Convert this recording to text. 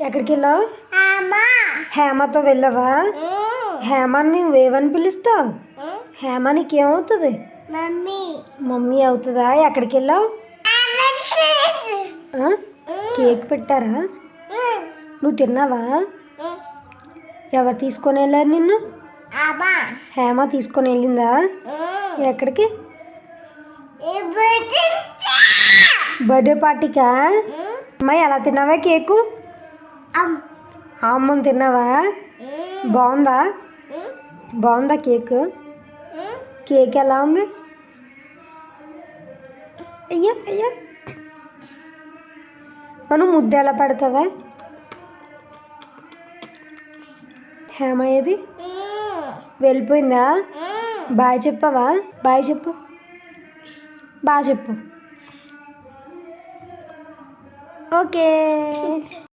ఎక్కడికి వెళ్ళావు? హేమతో వెళ్ళావా? హేమని నువ్వేమని పిలుస్తావు? హేమ నీకేమవుతుంది? మమ్మీ అవుతుందా? ఎక్కడికి వెళ్ళావు? కేక్ పెట్టారా? నువ్వు తిన్నావా? ఎవరు తీసుకొని వెళ్ళారు నిన్ను? హేమ తీసుకొని వెళ్ళిందా? ఎక్కడికి? బర్త్డే పార్టీకా? అమ్మాయి ఎలా తిన్నావా కేకు? అమ్మని తిన్నావా? బాగుందా? బాగుందా కేక్? కేక్ ఎలా ఉంది? అయ్యా అయ్యా మనం ముద్ద ఎలా పెడతావా? హేమ ఏది? వెళ్ళిపోయిందా? బాయ్ చెప్పావా? బాయ్ చెప్పు, బాగా చెప్పు. ఓకే.